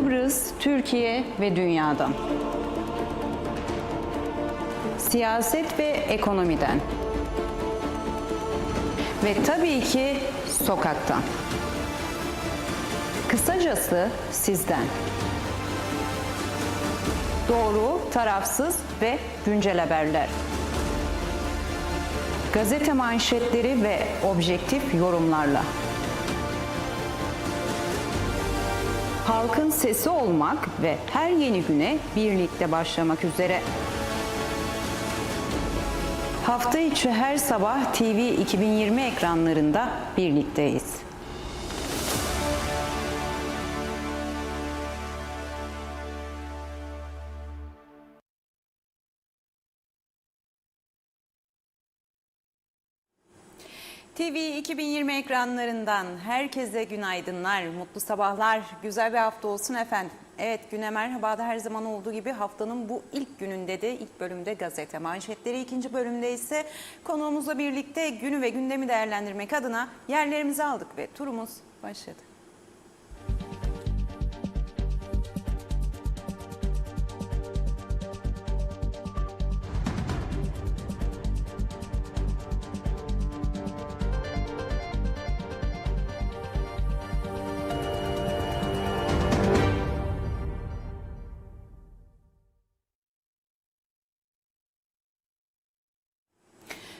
Kıbrıs, Türkiye ve dünyadan. Siyaset ve ekonomiden. Ve tabii ki sokaktan. Kısacası sizden. Doğru, tarafsız ve güncel haberler. Gazete manşetleri ve objektif yorumlarla. Halkın sesi olmak ve her yeni güne birlikte başlamak üzere. Hafta içi her sabah TV 2020 ekranlarında birlikteyiz. TV 2020 ekranlarından herkese günaydınlar, mutlu sabahlar, güzel bir hafta olsun efendim. Evet, güne merhabada her zaman olduğu gibi haftanın bu ilk gününde de ilk bölümde gazete manşetleri, ikinci bölümde ise konuğumuzla birlikte günü ve gündemi değerlendirmek adına yerlerimizi aldık ve turumuz başladı.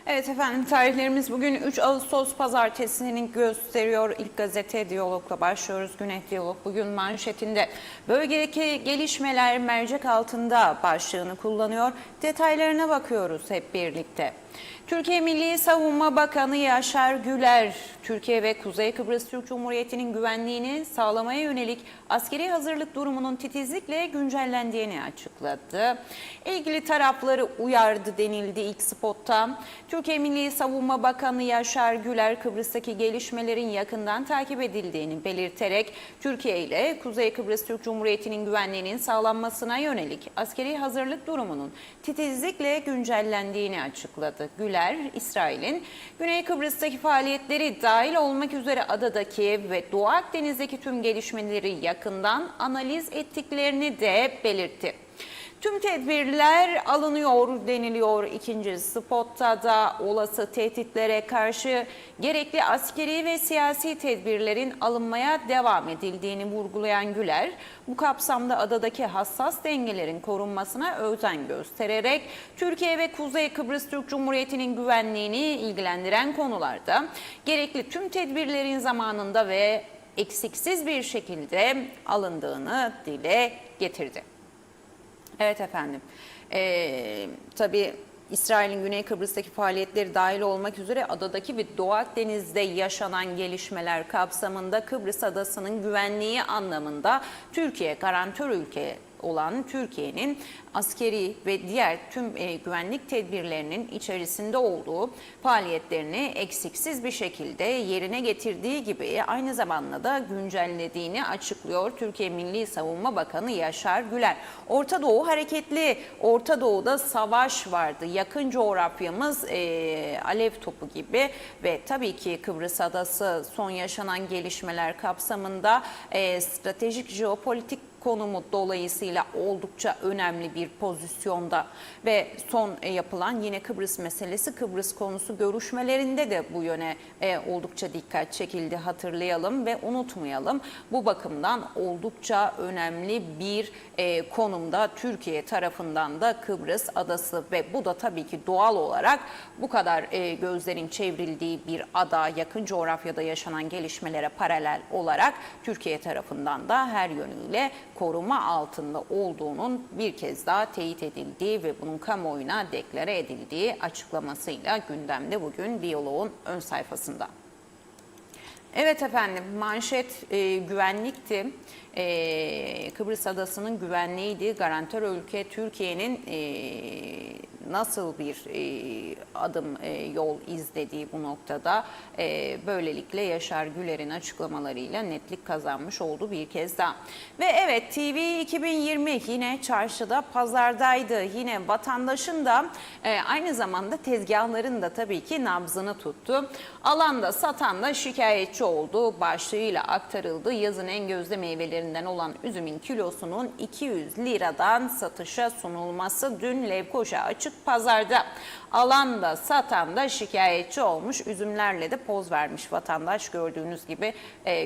Evet efendim, tarihlerimiz bugün 3 Ağustos Pazartesi'nin gösteriyor. İlk gazete Diyalog'la başlıyoruz. Güne Diyalog bugün manşetinde bölgedeki gelişmeler mercek altında başlığını kullanıyor. Detaylarına bakıyoruz hep birlikte. Türkiye Milli Savunma Bakanı Yaşar Güler, Türkiye ve Kuzey Kıbrıs Türk Cumhuriyeti'nin güvenliğini sağlamaya yönelik askeri hazırlık durumunun titizlikle güncellendiğini açıkladı. İlgili tarafları uyardı denildi ilk spotta. Türkiye Milli Savunma Bakanı Yaşar Güler, Kıbrıs'taki gelişmelerin yakından takip edildiğini belirterek Türkiye ile Kuzey Kıbrıs Türk Cumhuriyeti'nin güvenliğinin sağlanmasına yönelik askeri hazırlık durumunun titizlikle güncellendiğini açıkladı. Güler, İsrail'in Güney Kıbrıs'taki faaliyetleri dahil olmak üzere adadaki ve Doğu Akdeniz'deki tüm gelişmeleri yakından analiz ettiklerini de belirtti. Tüm tedbirler alınıyor deniliyor ikinci spotta da olası tehditlere karşı gerekli askeri ve siyasi tedbirlerin alınmaya devam edildiğini vurgulayan Güler, bu kapsamda adadaki hassas dengelerin korunmasına özen göstererek Türkiye ve Kuzey Kıbrıs Türk Cumhuriyeti'nin güvenliğini ilgilendiren konularda gerekli tüm tedbirlerin zamanında ve eksiksiz bir şekilde alındığını dile getirdi. Evet efendim, tabii İsrail'in Güney Kıbrıs'taki faaliyetleri dahil olmak üzere adadaki ve Doğu Akdeniz'de yaşanan gelişmeler kapsamında Kıbrıs Adası'nın güvenliği anlamında Türkiye garantör ülke olan Türkiye'nin askeri ve diğer tüm güvenlik tedbirlerinin içerisinde olduğu faaliyetlerini eksiksiz bir şekilde yerine getirdiği gibi aynı zamanda da güncellediğini açıklıyor Türkiye Milli Savunma Bakanı Yaşar Güler. Orta Doğu hareketli, Orta Doğu'da savaş vardı. Yakın coğrafyamız alev topu gibi ve tabii ki Kıbrıs Adası son yaşanan gelişmeler kapsamında stratejik jeopolitik konumu dolayısıyla oldukça önemli bir pozisyonda ve son yapılan yine Kıbrıs meselesi, Kıbrıs konusu görüşmelerinde de bu yöne oldukça dikkat çekildi, hatırlayalım ve unutmayalım. Bu bakımdan oldukça önemli bir konumda Türkiye tarafından da Kıbrıs Adası ve bu da tabii ki doğal olarak bu kadar gözlerin çevrildiği bir ada, yakın coğrafyada yaşanan gelişmelere paralel olarak Türkiye tarafından da her yönüyle koruma altında olduğunun bir kez daha teyit edildiği ve bunun kamuoyuna deklare edildiği açıklamasıyla gündemde bugün Diyalog'un ön sayfasında. Evet efendim, manşet güvenlikti. Kıbrıs Adası'nın güvenliğiydi. Garantör ülke Türkiye'nin nasıl bir adım yol izlediği bu noktada böylelikle Yaşar Güler'in açıklamalarıyla netlik kazanmış oldu bir kez daha. Ve evet, TV 2020 yine çarşıda, pazardaydı. Yine vatandaşın da aynı zamanda tezgahların da tabii ki nabzını tuttu. Alanda satan da şikayetçi oldu. Başlığıyla aktarıldı. Yazın en gözde meyvelerinden olan üzümün kilosunun 200 liradan satışa sunulması dün Lefkoşa açık pazarda. Alanda satan da şikayetçi olmuş. Üzümlerle de poz vermiş vatandaş, gördüğünüz gibi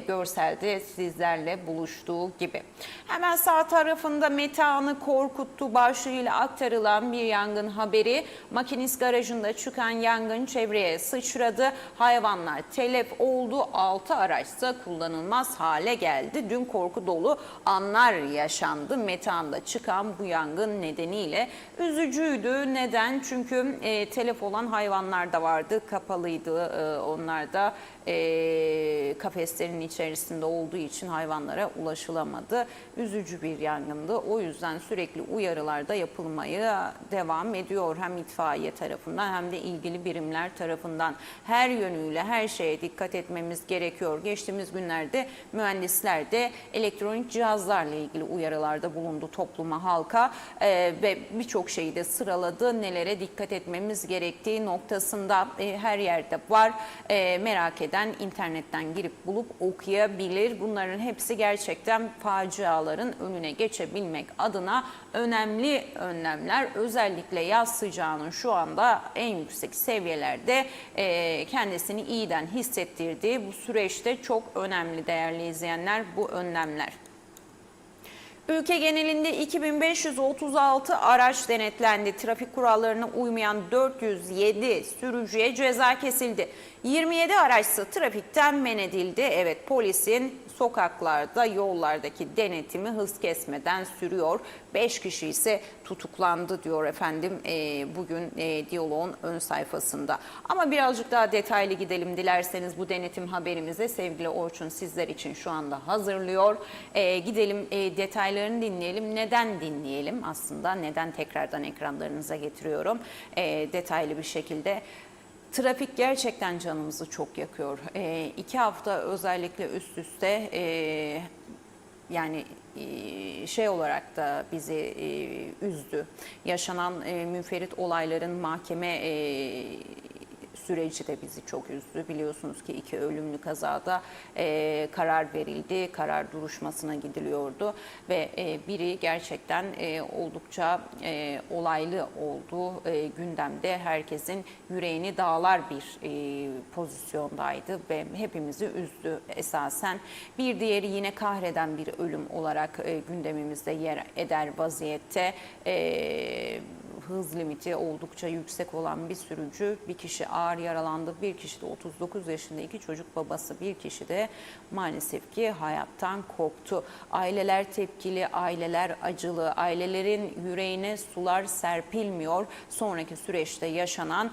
görselde sizlerle buluştuğu gibi. Hemen sağ tarafında metanı korkuttu başlığıyla aktarılan bir yangın haberi. Makinist garajında çıkan yangın çevreye sıçradı. Hayvanlar telef oldu. 6 araçsa kullanılmaz hale geldi. Dün korku dolu anlar yaşandı. Metanda çıkan bu yangın nedeniyle üzücüydü. Neden? Çünkü telef olan hayvanlar da vardı. Kapalıydı. Onlar da kafeslerin içerisinde olduğu için hayvanlara ulaşılamadı. Üzücü bir yangındı. O yüzden sürekli uyarılar da yapılmaya devam ediyor. Hem itfaiye tarafından hem de ilgili birimler tarafından. Her yönüyle her şeye dikkat etmemiz gerekiyor. Geçtiğimiz günlerde mühendisler de elektronik cihazlarla ilgili uyarılarda bulundu topluma, halka ve birçok şeyi de sıraladı. Nelere dikkat etmemiz gerektiği noktasında her yerde var. Merak eden internetten girip bulup okuyabilir. Bunların hepsi gerçekten faciaların önüne geçebilmek adına önemli önlemler. Özellikle yaz sıcağının şu anda en yüksek seviyelerde kendisini iyiden hissettirdiği bu süreçte çok önemli değerli izleyenler bu önlemler. Ülke genelinde 2536 araç denetlendi. Trafik kurallarına uymayan 407 sürücüye ceza kesildi. 27 araçsa trafikten men edildi. Evet, polisin sokaklarda, yollardaki denetimi hız kesmeden sürüyor. 5 kişi ise tutuklandı diyor efendim bugün Diyalog'un ön sayfasında. Ama birazcık daha detaylı gidelim dilerseniz bu denetim haberimize. Sevgili Orçun sizler için şu anda hazırlıyor. Gidelim detaylarını dinleyelim. Neden dinleyelim aslında? Neden tekrardan ekranlarınıza getiriyorum detaylı bir şekilde? Trafik gerçekten canımızı çok yakıyor. 2 hafta özellikle üst üste yani şey olarak da bizi üzdü. Yaşanan münferit olayların mahkeme süreci de bizi çok üzdü. Biliyorsunuz ki 2 ölümlü kazada karar verildi. Karar duruşmasına gidiliyordu ve biri gerçekten oldukça olaylı oldu. Gündemde herkesin yüreğini dağlar bir pozisyondaydı ve hepimizi üzdü esasen. Bir diğeri yine kahreden bir ölüm olarak gündemimizde yer eder vaziyette. Hız limiti oldukça yüksek olan bir sürücü, bir kişi ağır yaralandı, bir kişi de 39 yaşında 2 çocuk babası, bir kişi de maalesef ki hayattan koptu. Aileler tepkili, aileler acılı, ailelerin yüreğine sular serpilmiyor. Sonraki süreçte yaşanan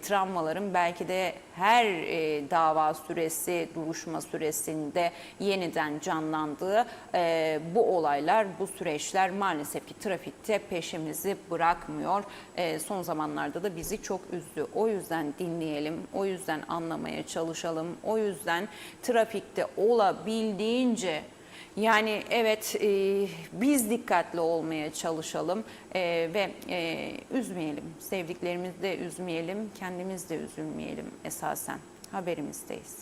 travmaların belki de her dava süresi, duruşma süresinde yeniden canlandığı bu olaylar, bu süreçler maalesef ki trafikte peşimizi bırakmıyor. Son zamanlarda da bizi çok üzdü. O yüzden dinleyelim, o yüzden anlamaya çalışalım, o yüzden trafikte olabildiğince yani evet biz dikkatli olmaya çalışalım ve üzmeyelim. Sevdiklerimizi de üzmeyelim, kendimiz de üzülmeyelim esasen. Haberimizdeyiz.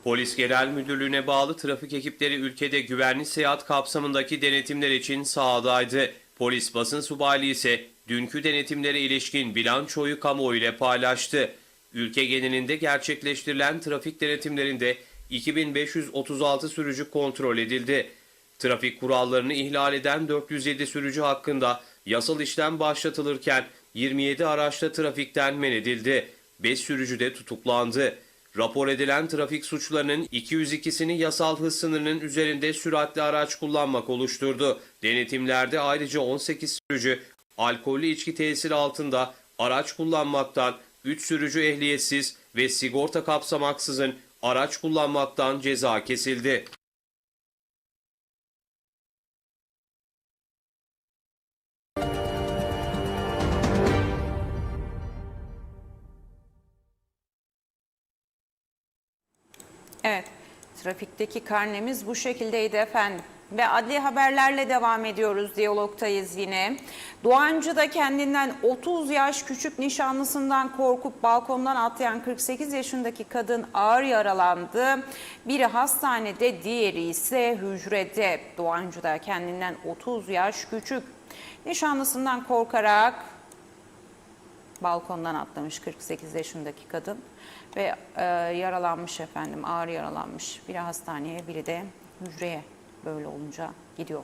Polis Genel Müdürlüğü'ne bağlı trafik ekipleri ülkede güvenli seyahat kapsamındaki denetimler için sahadaydı. Polis basın subaylığı ise dünkü denetimlere ilişkin bilançoyu kamuoyu ile paylaştı. Ülke genelinde gerçekleştirilen trafik denetimlerinde 2536 sürücü kontrol edildi. Trafik kurallarını ihlal eden 407 sürücü hakkında yasal işlem başlatılırken 27 araçta trafikten men edildi. 5 sürücü de tutuklandı. Rapor edilen trafik suçlarının 202'sini yasal hız sınırının üzerinde süratli araç kullanmak oluşturdu. Denetimlerde ayrıca 18 sürücü alkollü içki tesiri altında araç kullanmaktan, 3 sürücü ehliyetsiz ve sigorta kapsamaksızın araç kullanmaktan ceza kesildi. Evet, trafikteki karnemiz bu şekildeydi efendim. Ve adli haberlerle devam ediyoruz, diyalogtayız yine. Doğancı'da kendinden 30 yaş küçük nişanlısından korkup balkondan atlayan 48 yaşındaki kadın ağır yaralandı. Biri hastanede, diğeri ise hücrede. Doğancı'da kendinden 30 yaş küçük nişanlısından korkarak balkondan atlamış 48 yaşındaki kadın ve yaralanmış efendim, ağır yaralanmış. Biri hastaneye, biri de hücreye, böyle olunca gidiyor.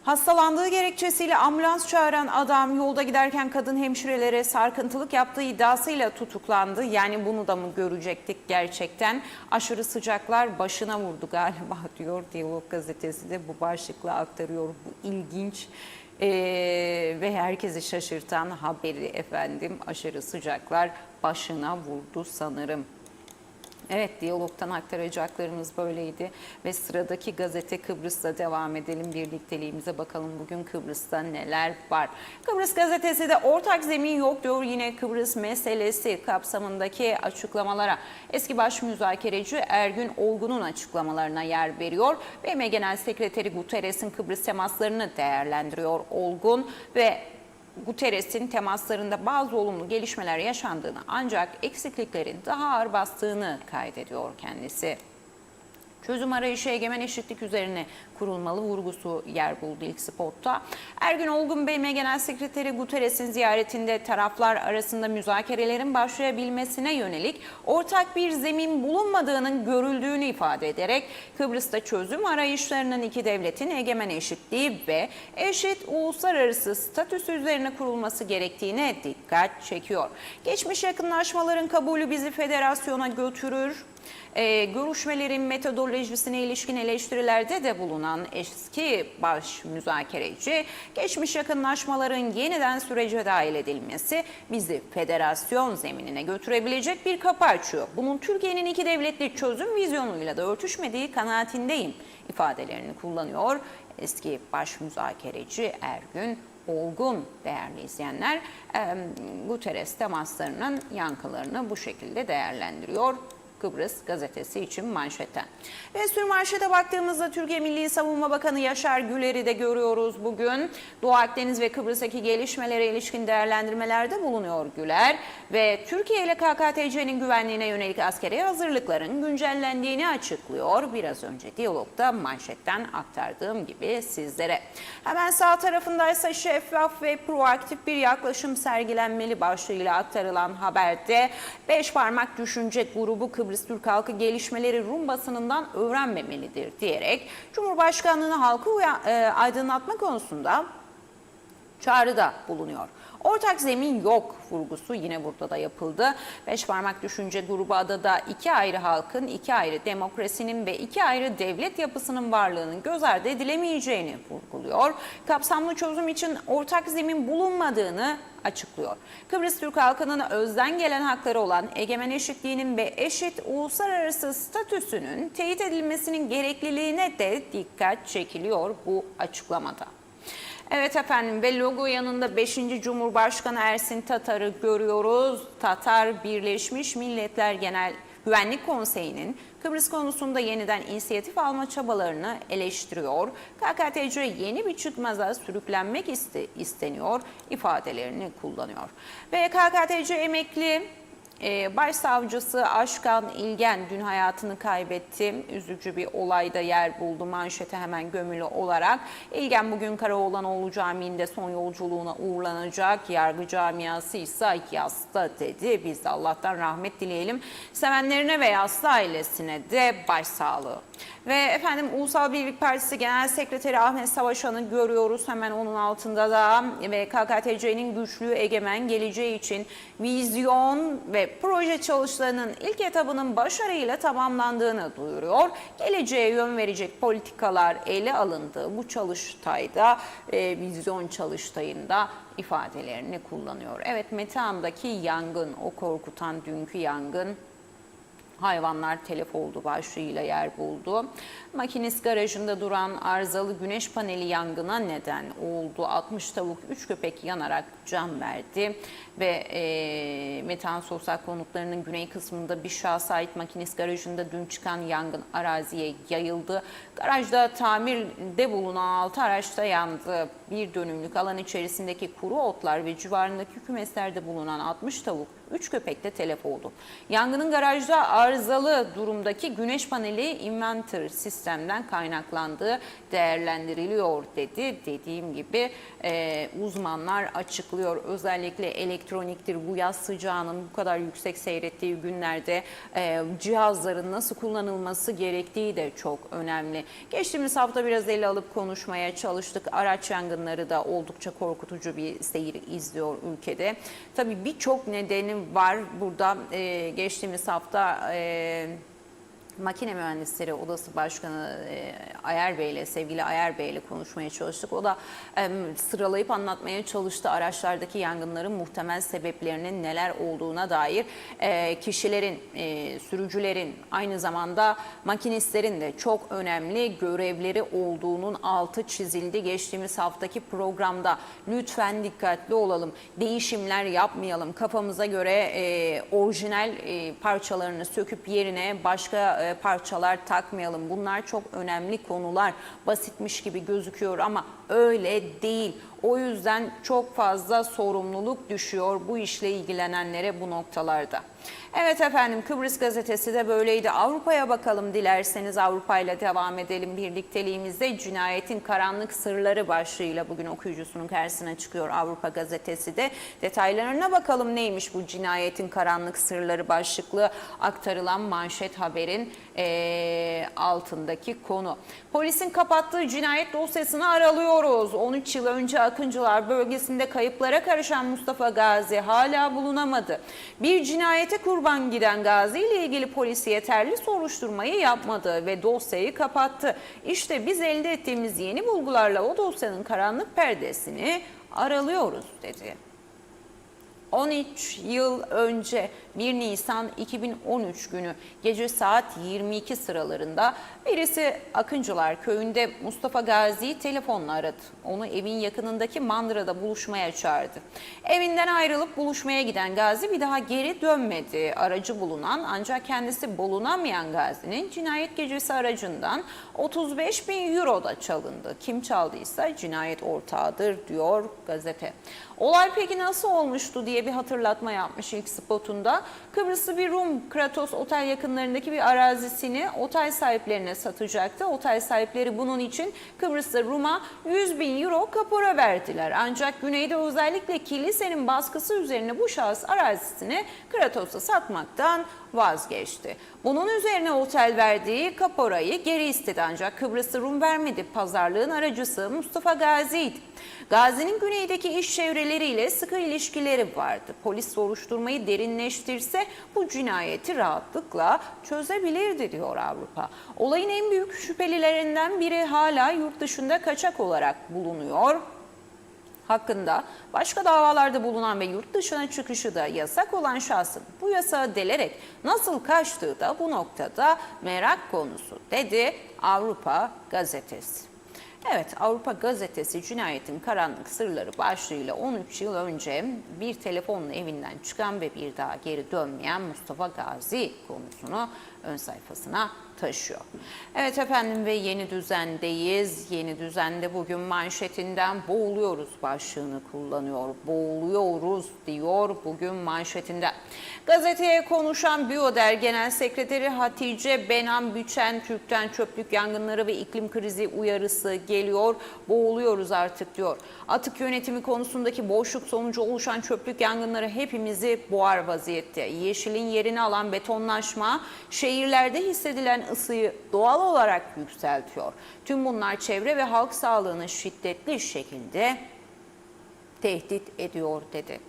Hastalandığı gerekçesiyle ambulans çağıran adam yolda giderken kadın hemşirelere sarkıntılık yaptığı iddiasıyla tutuklandı. Yani bunu da mı görecektik gerçekten? Aşırı sıcaklar başına vurdu galiba diyor. Diyalog gazetesi de bu başlıkla aktarıyor. Bu ilginç ve herkesi şaşırtan haberi efendim. Aşırı sıcaklar başına vurdu sanırım. Evet, diyalogtan aktaracaklarımız böyleydi ve sıradaki gazete Kıbrıs'ta devam edelim. Birlikteliğimize bakalım bugün Kıbrıs'ta neler var. Kıbrıs gazetesi de ortak zemin yok diyor, yine Kıbrıs meselesi kapsamındaki açıklamalara. Eski baş müzakereci Ergün Olgun'un açıklamalarına yer veriyor. BM Genel Sekreteri Guterres'in Kıbrıs temaslarını değerlendiriyor Olgun ve Guterres'in temaslarında bazı olumlu gelişmeler yaşandığını ancak eksikliklerin daha ağır bastığını kaydediyor kendisi. Çözüm arayışı egemen eşitlik üzerine kurulmalı vurgusu yer buldu ilk spotta. Ergün Olgun, BM Genel Sekreteri Guterres'in ziyaretinde taraflar arasında müzakerelerin başlayabilmesine yönelik ortak bir zemin bulunmadığının görüldüğünü ifade ederek Kıbrıs'ta çözüm arayışlarının iki devletin egemen eşitliği ve eşit uluslararası statüsü üzerine kurulması gerektiğine dikkat çekiyor. Geçmiş yakınlaşmaların kabulü bizi federasyona götürür. Görüşmelerin metodolojisine ilişkin eleştirilerde de bulunan eski baş müzakereci, geçmiş yakınlaşmaların yeniden sürece dahil edilmesi bizi federasyon zeminine götürebilecek bir kapı açıyor. Bunun Türkiye'nin iki devletli çözüm vizyonuyla da örtüşmediği kanaatindeyim ifadelerini kullanıyor eski baş müzakereci Ergün Olgun. Değerli izleyenler, Guterres temaslarının yankılarını bu şekilde değerlendiriyor Kıbrıs gazetesi için manşetten. Ve sürmanşete baktığımızda Türkiye Milli Savunma Bakanı Yaşar Güler'i de görüyoruz bugün. Doğu Akdeniz ve Kıbrıs'taki gelişmelere ilişkin değerlendirmelerde bulunuyor Güler ve Türkiye ile KKTC'nin güvenliğine yönelik askeri hazırlıkların güncellendiğini açıklıyor. Biraz önce diyalogda manşetten aktardığım gibi sizlere. Hemen sağ tarafındaysa şeffaf ve proaktif bir yaklaşım sergilenmeli başlığıyla aktarılan haberde 5 parmak düşünce grubu Kıbrıs Türk halkı gelişmeleri Rum basınından öğrenmemelidir diyerek Cumhurbaşkanlığı'nı halkı aydınlatma konusunda çağrıda bulunuyor. Ortak zemin yok vurgusu yine burada da yapıldı. Beş parmak düşünce grubu adada iki ayrı halkın, iki ayrı demokrasinin ve iki ayrı devlet yapısının varlığının göz ardı edilemeyeceğini vurguluyor. Kapsamlı çözüm için ortak zemin bulunmadığını açıklıyor. Kıbrıs Türk halkının özden gelen hakları olan egemen eşitliğinin ve eşit uluslararası statüsünün teyit edilmesinin gerekliliğine de dikkat çekiliyor bu açıklamada. Evet efendim, ve logo yanında 5. Cumhurbaşkanı Ersin Tatar'ı görüyoruz. Tatar, Birleşmiş Milletler Genel Güvenlik Konseyi'nin Kıbrıs konusunda yeniden inisiyatif alma çabalarını eleştiriyor. KKTC yeni bir çıkmaza sürüklenmek isteniyor ifadelerini kullanıyor. Ve KKTC emekli Başsavcısı Aşkan İlgen dün hayatını kaybetti. Üzücü bir olayda yer buldu manşete hemen gömülü olarak. İlgen bugün Karaoğlanoğlu Camii'nde son yolculuğuna uğurlanacak. Yargı camiası ise yasta dedi. Biz de Allah'tan rahmet dileyelim. Sevenlerine ve yasta ailesine de başsağlığı. Ve efendim Ulusal Birlik Partisi Genel Sekreteri Ahmet Savaşan'ı görüyoruz. Hemen onun altında da ve KKTC'nin güçlü egemen geleceği için vizyon ve proje çalışmalarının ilk etabının başarıyla tamamlandığını duyuruyor. Geleceğe yön verecek politikalar ele alındı. Bu çalıştayda, vizyon çalıştayında ifadelerini kullanıyor. Evet, Metehan'daki yangın, o korkutan dünkü yangın hayvanlar telef oldu başlığıyla yer buldu. Makinist garajında duran arızalı güneş paneli yangına neden oldu. 60 tavuk, 3 köpek yanarak can verdi ve Metehan Sosyal Konutları'nın güney kısmında bir şahsa ait makinist garajında dün çıkan yangın araziye yayıldı. Garajda tamirde bulunan 6 araçta yandı. Bir dönümlük alan içerisindeki kuru otlar ve civarındaki kümeslerde bulunan 60 tavuk, 3 köpek de telef oldu. Yangının garajda arızalı durumdaki güneş paneli inverter sistemden kaynaklandığı değerlendiriliyor dedi. Dediğim gibi uzmanlar açıklıyor. Özellikle elektroniktir, bu yaz sıcağının bu kadar yüksek seyrettiği günlerde cihazların nasıl kullanılması gerektiği de çok önemli. Geçtiğimiz hafta biraz ele alıp konuşmaya çalıştık. Araç yangınları da oldukça korkutucu bir seyir izliyor ülkede. Tabii birçok nedeni var burada. Geçtiğimiz hafta Makine Mühendisleri Odası Başkanı Ayer Bey ile, sevgili Ayer Bey ile konuşmaya çalıştık. O da sıralayıp anlatmaya çalıştı araçlardaki yangınların muhtemel sebeplerinin neler olduğuna dair. Kişilerin, sürücülerin, aynı zamanda makinistlerin de çok önemli görevleri olduğunun altı çizildi. Geçtiğimiz haftaki programda lütfen dikkatli olalım, değişimler yapmayalım, kafamıza göre orijinal parçalarını söküp yerine başka parçalar takmayalım. Bunlar çok önemli konular. Basitmiş gibi gözüküyor ama öyle değil. O yüzden çok fazla sorumluluk düşüyor bu işle ilgilenenlere bu noktalarda. Evet efendim, Kıbrıs gazetesi de böyleydi. Avrupa'ya bakalım dilerseniz, Avrupa ile devam edelim birlikteliğimizde. Cinayetin karanlık sırları başlığıyla bugün okuyucusunun karşısına çıkıyor Avrupa gazetesi de. Detaylarına bakalım, neymiş bu cinayetin karanlık sırları başlıklı aktarılan manşet haberin altındaki konu. Polisin kapattığı cinayet dosyasını aralıyoruz. 13 yıl önce Akıncılar bölgesinde kayıplara karışan Mustafa Gazi hala bulunamadı. Bir cinayete kurban giden Gazi ile ilgili polis yeterli soruşturmayı yapmadı ve dosyayı kapattı. İşte biz elde ettiğimiz yeni bulgularla o dosyanın karanlık perdesini aralıyoruz dedi. 13 yıl önce 1 Nisan 2013 günü gece saat 22 sıralarında birisi Akıncılar köyünde Mustafa Gazi'yi telefonla aradı. Onu evin yakınındaki mandırada buluşmaya çağırdı. Evinden ayrılıp buluşmaya giden Gazi bir daha geri dönmedi. Aracı bulunan ancak kendisi bulunamayan Gazi'nin cinayet gecesi aracından 35 bin euro da çalındı. Kim çaldıysa cinayet ortağıdır diyor gazete. Olay peki nasıl olmuştu diye bir hatırlatma yapmış ilk spotunda. Kıbrıslı bir Rum Kratos otel yakınlarındaki bir arazisini otel sahiplerine satacaktı. Otel sahipleri bunun için Kıbrıslı Rum'a 100 bin euro kapora verdiler. Ancak güneyde özellikle kilisenin baskısı üzerine bu şahıs arazisini Kratos'a satmaktan vazgeçti. Bunun üzerine otel verdiği kaporayı geri istedi ancak Kıbrıslı Rum vermedi. Pazarlığın aracısı Mustafa Gazi'ydi. Gazi'nin güneydeki iş çevreleriyle sıkı ilişkileri vardı. Polis soruşturmayı derinleştirse bu cinayeti rahatlıkla çözebilirdi diyor Avrupa. Olayın en büyük şüphelilerinden biri hala yurt dışında kaçak olarak bulunuyor. Hakkında başka davalarda bulunan ve yurt dışına çıkışı da yasak olan şahsın bu yasağı delerek nasıl kaçtığı da bu noktada merak konusu dedi Avrupa gazetesi. Evet, Avrupa gazetesi cinayetin karanlık sırları başlığıyla 13 yıl önce bir telefonla evinden çıkan ve bir daha geri dönmeyen Mustafa Gazi konusunu ön sayfasına taşıyor. Evet efendim, ve yeni düzendeyiz. Yeni düzende bugün manşetinden boğuluyoruz başlığını kullanıyor. Boğuluyoruz diyor bugün manşetinde. Gazeteye konuşan Bioder Genel Sekreteri Hatice Benan Büçen, Türk'ten çöplük yangınları ve iklim krizi uyarısı geliyor. Boğuluyoruz artık diyor. Atık yönetimi konusundaki boşluk sonucu oluşan çöplük yangınları hepimizi boğar vaziyette. Yeşilin yerini alan betonlaşma şehirlerde hissedilen ısıyı doğal olarak yükseltiyor. Tüm bunlar çevre ve halk sağlığını şiddetli şekilde tehdit ediyor dedi.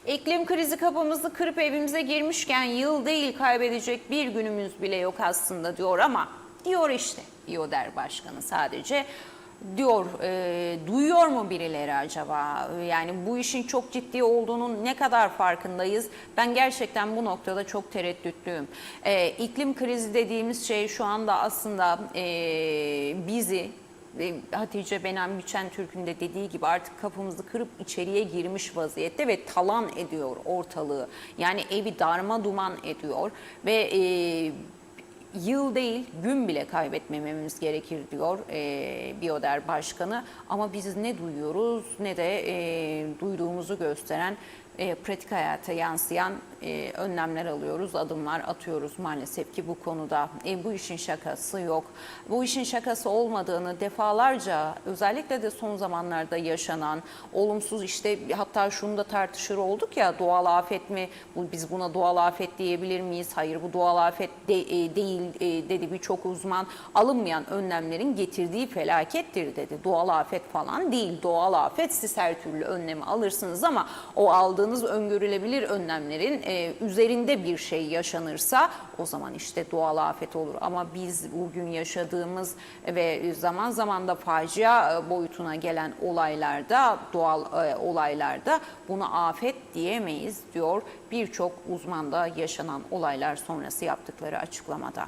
İklim krizi kapımızı kırıp evimize girmişken yıl değil kaybedecek bir günümüz bile yok aslında diyor ama diyor işte Bioder Başkanı sadece diyor. Duyuyor mu birileri acaba? Yani bu işin çok ciddi olduğunun ne kadar farkındayız? Ben gerçekten bu noktada çok tereddütlüyüm. İklim krizi dediğimiz şey şu anda aslında bizi, Hatice Benan Biçen Türk'ün de dediği gibi artık kapımızı kırıp içeriye girmiş vaziyette ve talan ediyor ortalığı. Yani evi darma duman ediyor ve yıl değil gün bile kaybetmememiz gerekir diyor Biyoder Başkanı. Ama biz ne duyuyoruz ne de duyduğumuzu gösteren pratik hayata yansıyan önlemler alıyoruz, adımlar atıyoruz maalesef ki bu konuda. Bu işin şakası yok. Bu işin şakası olmadığını defalarca, özellikle de son zamanlarda yaşanan olumsuz, işte hatta şunu da tartışır olduk ya, doğal afet mi? Biz buna doğal afet diyebilir miyiz? Hayır, bu doğal afet değil dedi birçok uzman. Alınmayan önlemlerin getirdiği felakettir dedi. Doğal afet falan değil. Doğal afet, siz her türlü önlemi alırsınız ama o aldığınız öngörülebilir önlemlerin üzerinde bir şey yaşanırsa o zaman işte doğal afet olur. Ama biz bugün yaşadığımız ve zaman zaman da facia boyutuna gelen olaylarda, doğal olaylarda buna afet diyemeyiz diyor birçok uzmanda yaşanan olaylar sonrası yaptıkları açıklamada.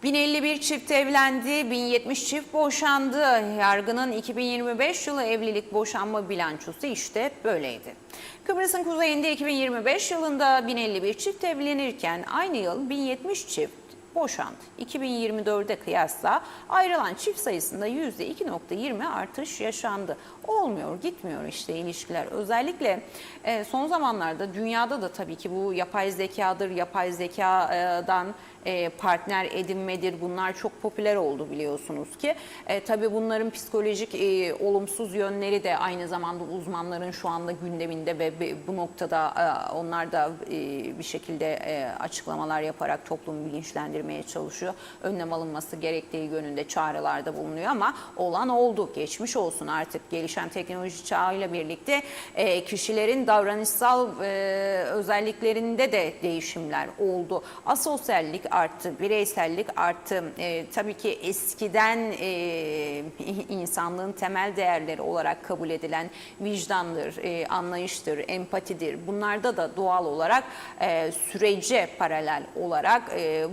1051 çift evlendi, 1070 çift boşandı. Yargının 2025 yılı evlilik boşanma bilançosu işte böyleydi. Kıbrıs'ın kuzeyinde 2025 yılında 1051 çift evlenirken aynı yıl 1070 çift boşandı. 2024'e kıyasla ayrılan çift sayısında %2,20 artış yaşandı. Olmuyor, gitmiyor işte ilişkiler. Özellikle son zamanlarda dünyada da tabii ki bu yapay zekadır, yapay zekadan partner edinmedir. Bunlar çok popüler oldu biliyorsunuz ki. Tabii bunların psikolojik olumsuz yönleri de aynı zamanda uzmanların şu anda gündeminde ve bu noktada onlar da bir şekilde açıklamalar yaparak toplumu bilinçlendirmeye çalışıyor. Önlem alınması gerektiği yönünde çağrılarda bulunuyor ama olan oldu. Geçmiş olsun, artık gelişen teknoloji çağıyla birlikte kişilerin davranışsal özelliklerinde de değişimler oldu. Asosyallik arttı, bireysellik arttı. Tabii ki eskiden insanlığın temel değerleri olarak kabul edilen vicdandır, anlayıştır, empatidir. Bunlarda da doğal olarak sürece paralel olarak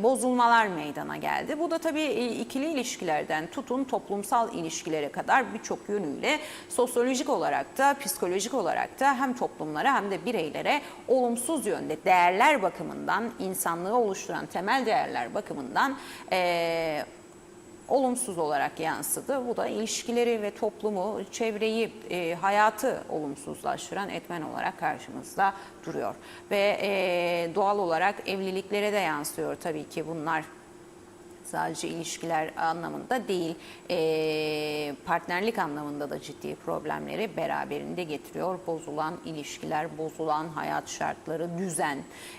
bozulmalar meydana geldi. Bu da tabii ikili ilişkilerden tutun toplumsal ilişkilere kadar birçok yönüyle sosyolojik olarak da psikolojik olarak da hem toplumlara hem de bireylere olumsuz yönde değerler bakımından, insanlığı oluşturan temel değerler bakımından olumsuz olarak yansıdı. Bu da ilişkileri ve toplumu, çevreyi, hayatı olumsuzlaştıran etmen olarak karşımızda duruyor. Ve doğal olarak evliliklere de yansıyor tabii ki bunlar. Sadece ilişkiler anlamında değil, partnerlik anlamında da ciddi problemleri beraberinde getiriyor. Bozulan ilişkiler, bozulan hayat şartları, düzen,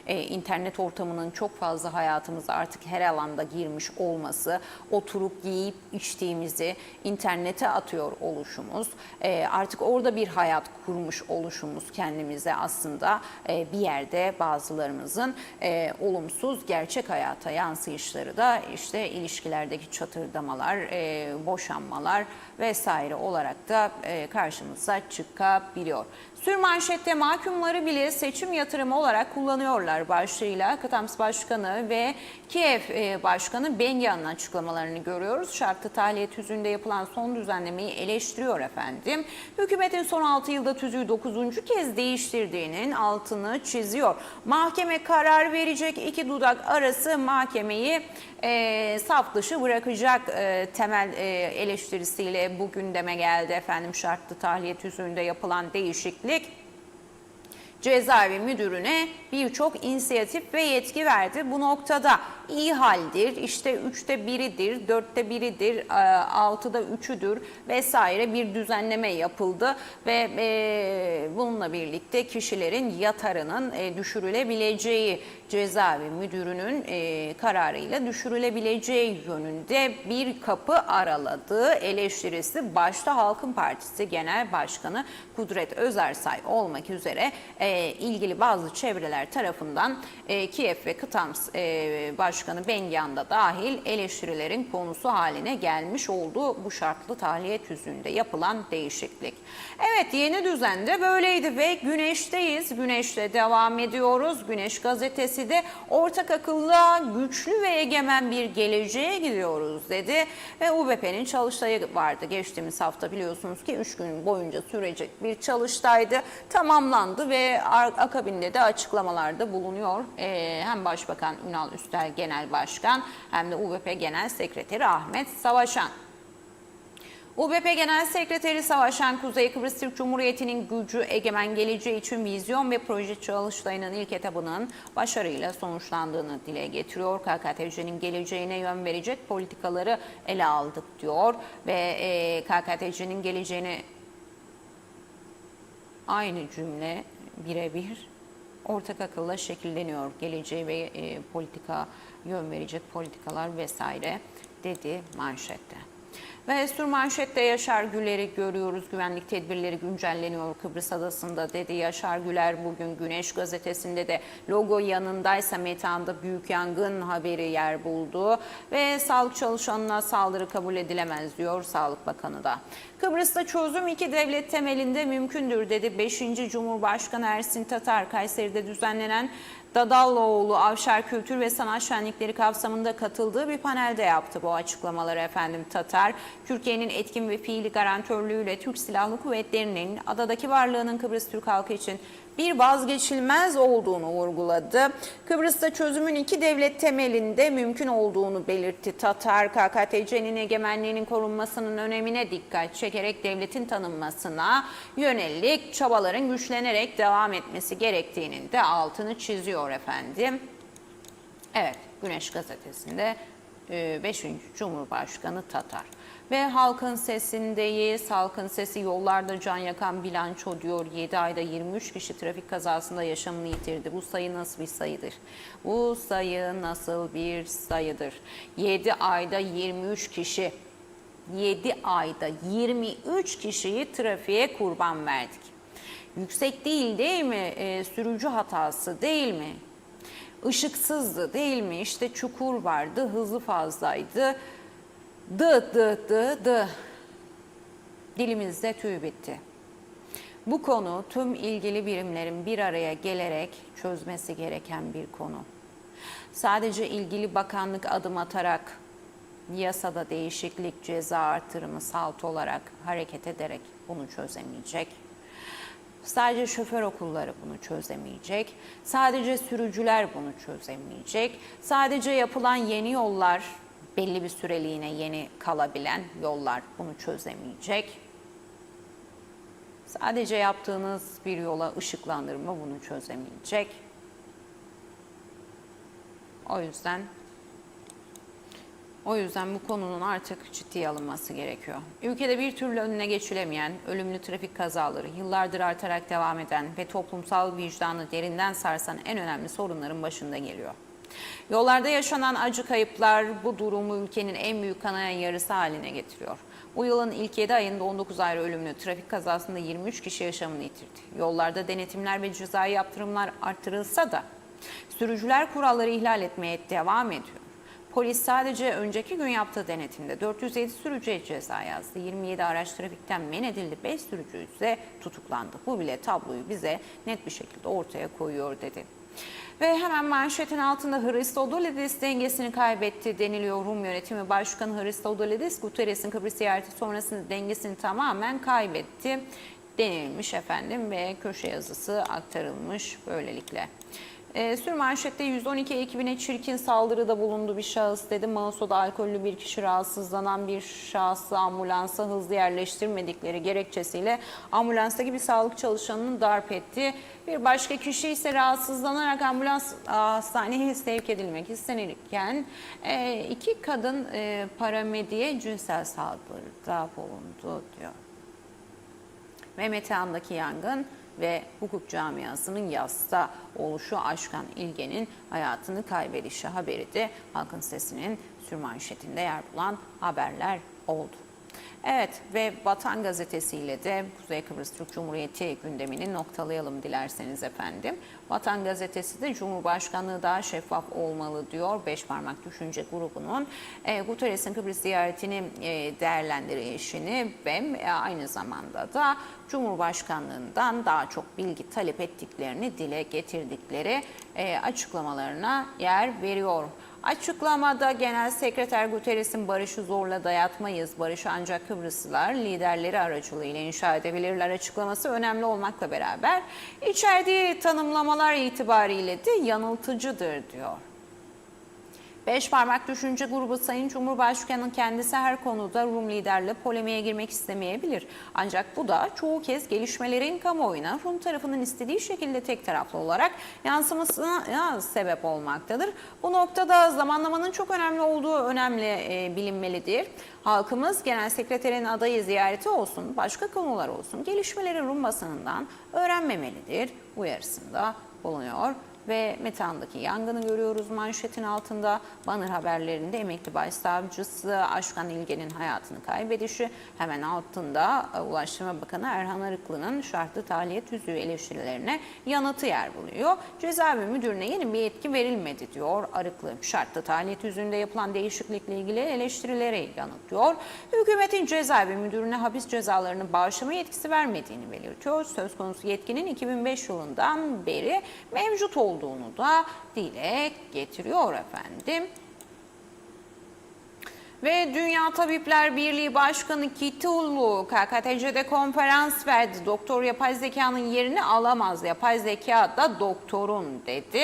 internet ortamının çok fazla hayatımıza artık her alanda girmiş olması, oturup yiyip içtiğimizi internete atıyor oluşumuz, artık orada bir hayat kurmuş oluşumuz kendimize aslında bir yerde bazılarımızın olumsuz gerçek hayata yansıyışları da işte ilişkilerdeki çatırdamalar, boşanmalar vesaire olarak da karşımıza çıkabiliyor. Sürmanşette mahkumları bile seçim yatırımı olarak kullanıyorlar başlığıyla Kıtams Başkanı ve Kiev Başkanı Bengian'ın açıklamalarını görüyoruz. Şartlı tahliye tüzüğünde yapılan son düzenlemeyi eleştiriyor efendim. Hükümetin son 6 yılda tüzüğü 9. kez değiştirdiğinin altını çiziyor. Mahkeme karar verecek, iki dudak arası mahkemeyi saf dışı bırakacak temel eleştirisiyle bu gündeme geldi efendim. Şartlı tahliye tüzüğünde yapılan değişiklik cezaevi müdürüne birçok inisiyatif ve yetki verdi. Bu noktada iyi haldir, işte 3'te 1'idir, 4'te 1'idir, 6'da 3'üdür vesaire bir düzenleme yapıldı ve bununla birlikte kişilerin yatarının düşürülebileceği, cezaevi müdürünün kararıyla düşürülebileceği yönünde bir kapı araladığı eleştirisi başta Halkın Partisi Genel Başkanı Kudret Özersay olmak üzere ilgili bazı çevreler tarafından Kiev ve Kıtams Başkanı Benyan da dahil eleştirilerin konusu haline gelmiş oldu bu şartlı tahliye tüzüğünde yapılan değişiklik. Evet, yeni düzende böyleydi ve Güneş'teyiz. Güneş'te devam ediyoruz. Güneş gazetesi de ortak akılla güçlü ve egemen bir geleceğe gidiyoruz dedi. Ve UBP'nin çalıştayı vardı. Geçtiğimiz hafta biliyorsunuz ki 3 gün boyunca sürecek bir çalıştaydı. Tamamlandı ve akabinde de açıklamalarda bulunuyor. Hem Başbakan Ünal Üstel Genel Başkan hem de UBP Genel Sekreteri Ahmet Savaşan. UBP Genel Sekreteri Savaşan, Kuzey Kıbrıs Türk Cumhuriyeti'nin gücü, egemen geleceği için vizyon ve proje çalıştayının ilk etabının başarıyla sonuçlandığını dile getiriyor. KKTC'nin geleceğine yön verecek politikaları ele aldık diyor ve KKTC'nin geleceğine aynı cümle birebir ortak akılla şekilleniyor. Geleceği ve politika yön verecek politikalar vesaire dedi manşette. Ve sürmanşette Yaşar Güler'i görüyoruz. Güvenlik tedbirleri güncelleniyor Kıbrıs Adası'nda dedi Yaşar Güler. Bugün Güneş gazetesinde de logo yanındaysa metanda büyük yangın haberi yer buldu. Ve sağlık çalışanına saldırı kabul edilemez diyor Sağlık Bakanı da. Kıbrıs'ta çözüm iki devlet temelinde mümkündür dedi 5. Cumhurbaşkanı Ersin Tatar. Kayseri'de düzenlenen Dadallıoğlu Avşar Kültür ve Sanat Şenlikleri kapsamında katıldığı bir panelde yaptı bu açıklamaları efendim Tatar. Türkiye'nin etkin ve fiili garantörlüğüyle Türk Silahlı Kuvvetleri'nin adadaki varlığının Kıbrıs Türk halkı için bir vazgeçilmez olduğunu vurguladı. Kıbrıs'ta çözümün iki devlet temelinde mümkün olduğunu belirtti Tatar. KKTC'nin egemenliğinin korunmasının önemine dikkat çekerek devletin tanınmasına yönelik çabaların güçlenerek devam etmesi gerektiğinin de altını çiziyor efendim. Evet, Güneş gazetesinde 5. Cumhurbaşkanı Tatar. Ve halkın sesindeyiz. Halkın sesi yollarda can yakan bilanço diyor. 7 ayda 23 kişi trafik kazasında yaşamını yitirdi. Bu sayı nasıl bir sayıdır? Bu sayı nasıl bir sayıdır? 7 ayda 23 kişi. 7 ayda 23 kişiyi trafiğe kurban verdik. Yüksek değil mi? Sürücü hatası değil mi? Işıksızdı değil mi? İşte çukur vardı, hızı fazlaydı. Dilimizde tüy bitti. Bu konu tüm ilgili birimlerin bir araya gelerek çözmesi gereken bir konu. Sadece ilgili bakanlık adım atarak yasada değişiklik, ceza artırımı, salt olarak hareket ederek bunu çözemeyecek. Sadece şoför okulları bunu çözemeyecek. Sadece sürücüler bunu çözemeyecek. Sadece yapılan yeni yollar, belli bir süreliğine yeni kalabilen yollar bunu çözemeyecek. Sadece yaptığınız bir yola ışıklandırma bunu çözemeyecek. O yüzden bu konunun artık ciddiye alınması gerekiyor. Ülkede bir türlü önüne geçilemeyen ölümlü trafik kazaları, yıllardır artarak devam eden ve toplumsal vicdanı derinden sarsan en önemli sorunların başında geliyor. Yollarda yaşanan acı kayıplar bu durumu ülkenin en büyük kanayan yarısı haline getiriyor. Bu yılın ilk 7 ayında 19 ayrı ölümlü trafik kazasında 23 kişi yaşamını yitirdi. Yollarda denetimler ve cezai yaptırımlar artırılsa da sürücüler kuralları ihlal etmeye devam ediyor. Polis sadece önceki gün yaptığı denetimde 407 sürücüye ceza yazdı. 27 araç trafikten men edildi. 5 sürücü ise tutuklandı. Bu bile tabloyu bize net bir şekilde ortaya koyuyor dedi. Ve hemen manşetin altında Hristodoulidis dengesini kaybetti deniliyor. Rum yönetimi başkanı Hristodoulidis, Guterres'in Kıbrıs ziyareti sonrasında dengesini tamamen kaybetti denilmiş efendim ve köşe yazısı aktarılmış böylelikle. Sürmanşette 112 ekibine çirkin saldırıda bulundu bir şahıs dedi. Mauso'da alkollü bir kişi rahatsızlanan bir şahsı ambulansa hızlı yerleştirmedikleri gerekçesiyle ambulanstaki bir sağlık çalışanını darp etti. Bir başka kişi ise rahatsızlanarak ambulans hastaneye sevk edilmek istenirken iki kadın paramediye cinsel saldırıda bulundu diyor. Ve Metehan'daki yangın ve hukuk camiasının yasta oluşu Aşkan İlgen'in hayatını kaybedişi haberi de Halkın Sesi'nin sürmanşetinde yer bulan haberler oldu. Evet ve Vatan Gazetesi ile de Kuzey Kıbrıs Türk Cumhuriyeti gündemini noktalayalım dilerseniz efendim. Vatan Gazetesi de Cumhurbaşkanlığı daha şeffaf olmalı diyor. Beşparmak Düşünce grubunun Guterres'in Kıbrıs ziyaretini değerlendirişini ve aynı zamanda da Cumhurbaşkanlığından daha çok bilgi talep ettiklerini dile getirdikleri açıklamalarına yer veriyor. Açıklamada Genel Sekreter Guterres'in barışı zorla dayatmayız, barışı ancak Kıbrıslılar liderleri aracılığıyla inşa edebilirler açıklaması önemli olmakla beraber içerdiği tanımlamalar itibariyle de yanıltıcıdır diyor. Beşparmak Düşünce grubu Sayın Cumhurbaşkanı'nın kendisi her konuda Rum liderle polemiğe girmek istemeyebilir. Ancak bu da çoğu kez gelişmelerin kamuoyuna Rum tarafının istediği şekilde tek taraflı olarak yansımasına sebep olmaktadır. Bu noktada zamanlamanın çok önemli olduğu bilinmelidir. Halkımız Genel Sekreterin adayı ziyareti olsun, başka konular olsun gelişmeleri Rum basınından öğrenmemelidir uyarısında bulunuyor. Ve Metehan'daki yangını görüyoruz manşetin altında. Banner haberlerinde emekli başsavcısı Aşkan İlgen'in hayatını kaybedişi, hemen altında Ulaştırma Bakanı Erhan Arıklı'nın şartlı tahliyet yüzüğü eleştirilerine yanıtı yer buluyor. Cezaevi müdürüne yeni bir yetki verilmedi diyor Arıklı. Şartlı tahliyet yüzüğünde yapılan değişiklikle ilgili eleştirilere yanıtlıyor. Hükümetin cezaevi müdürüne hapis cezalarını bağışlama yetkisi vermediğini belirtiyor. Söz konusu yetkinin 2005 yılından beri mevcut olduğunu da dile getiriyor efendim. Ve Dünya Tabipler Birliği Başkanı Kitullu KKTC'de konferans verdi. Doktor yapay zekanın yerini alamaz. Yapay zeka da doktorun dedi.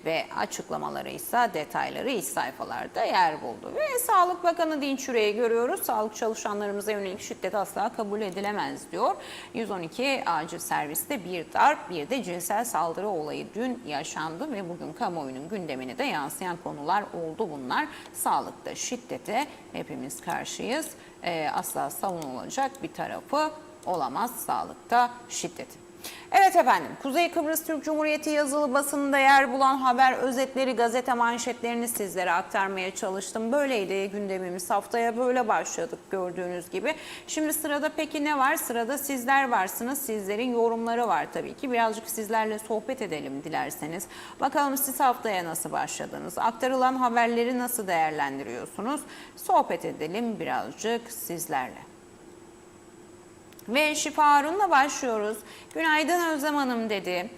Ve açıklamaları ise detayları iç sayfalarda yer buldu. Ve Sağlık Bakanı Dinç Yürek'i görüyoruz. Sağlık çalışanlarımıza yönelik şiddet asla kabul edilemez diyor. 112 acil serviste bir darp, bir de cinsel saldırı olayı dün yaşandı ve bugün kamuoyunun gündemine de yansıyan konular oldu bunlar. Sağlıkta şiddete hepimiz karşıyız. Asla savunulacak bir tarafı olamaz sağlıkta şiddetin. Evet efendim, Kuzey Kıbrıs Türk Cumhuriyeti yazılı basınında yer bulan haber özetleri, gazete manşetlerini sizlere aktarmaya çalıştım. Böyleydi gündemimiz. Haftaya böyle başladık gördüğünüz gibi. Şimdi sırada peki ne var? Sırada sizler varsınız. Sizlerin yorumları var tabii ki. Birazcık sizlerle sohbet edelim dilerseniz. Bakalım siz haftaya nasıl başladınız? Aktarılan haberleri nasıl değerlendiriyorsunuz? Sohbet edelim birazcık sizlerle. Ve Şifa Harun'la başlıyoruz. Günaydın Özlem Hanım dedi.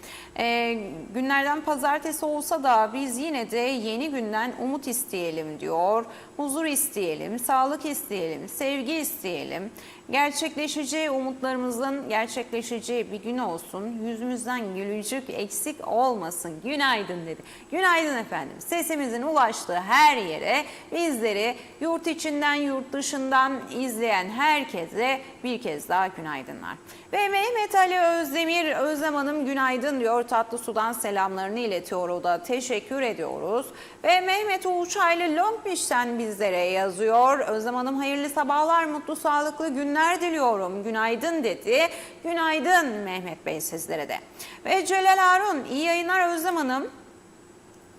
Günlerden pazartesi olsa da biz yine de yeni günden umut isteyelim diyor. Huzur isteyelim, sağlık isteyelim, sevgi isteyelim. Gerçekleşeceği umutlarımızın gerçekleşeceği bir gün olsun. Yüzümüzden gülücük eksik olmasın. Günaydın dedi. Günaydın efendim. Sesimizin ulaştığı her yere bizleri yurt içinden yurt dışından izleyen herkese bir kez daha günaydınlar. Ve Mehmet Ali Özdemir, Özlem Hanım günaydın diyor. Tatlı sudan selamlarını iletiyor o da. Teşekkür ediyoruz. Ve Mehmet Uğuçaylı Long Beach'ten bizlere yazıyor. Özlem Hanım hayırlı sabahlar, mutlu sağlıklı günler diliyorum. Günaydın dedi. Günaydın Mehmet Bey sizlere de. Ve Celal Harun iyi yayınlar Özlem Hanım.